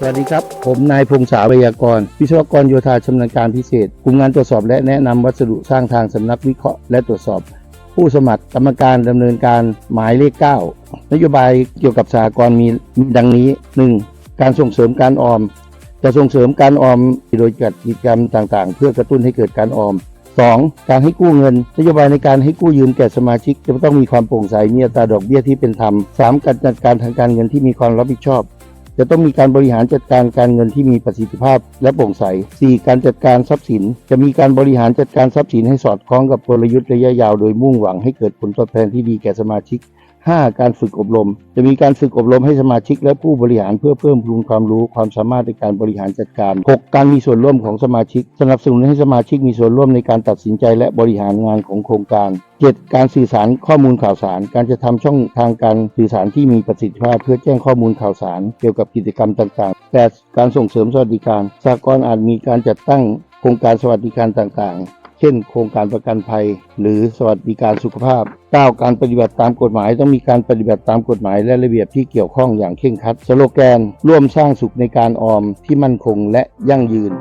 สวัสดีครับผมนายพงษา ไวยากรณ์วิศวกรโยธาชำนาญการพิเศษกลุ่มงานตรวจสอบและแนะนำวัสดุสร้างทางสำนักวิเคราะห์และตรวจสอบผู้สมัครกรรมการดำเนินการหมายเลข 9 นโยบายเกี่ยวกับสหกรณ์มีดังนี้ 1. การส่งเสริมการออมจะส่งเสริมการออมโดยจัดกิจกรรมต่างๆเพื่อกระตุ้นให้เกิดการออม 2. การให้กู้เงินนโยบายในการให้กู้ยืมแก่สมาชิกจะต้องมีความโปร่งใสมีอัตราดอกเบี้ยที่เป็นธรรม 3. การจัดการทางการเงินที่มีความรับผิดชอบจะต้องมีการบริหารจัดการการเงินที่มีประสิทธิภาพและโปร่งใส 4. การจัดการทรัพย์สินจะมีการบริหารจัดการทรัพย์สินให้สอดคล้องกับกลยุทธ์ระยะยาวโดยมุ่งหวังให้เกิดผลตอบแทนที่ดีแก่สมาชิก 5. การฝึกอบรมจะมีการฝึกอบรมให้สมาชิกและผู้บริหารเพื่อเพิ่มพูนความรู้ความสามารถในการบริหารจัดการ 6. การมีส่วนร่วมของสมาชิกสนับสนุนให้สมาชิกมีส่วนร่วมในการตัดสินใจและบริหารงานของโครงการ 7. การสื่อสารข้อมูลข่าวสารการจะทำช่องทางการสื่อสารที่มีประสิทธิภาพเพื่อแจ้งข้อมูลข่าวสารเกี่ยวกับกิจกรรมต่างๆ 8. การส่งเสริมสวัสดิการสหกรณ์อาจมีการจัดตั้งโครงการสวัสดิการต่างๆเช่นโครงการประกันภัยหรือสวัสดิการสุขภาพ 9. การปฏิบัติตามกฎหมายต้องมีการปฏิบัติตามกฎหมายและระเบียบที่เกี่ยวข้องอย่างเคร่งครัดสโลแกนร่วมสร้างสุขในการออมที่มั่นคงและยั่งยืน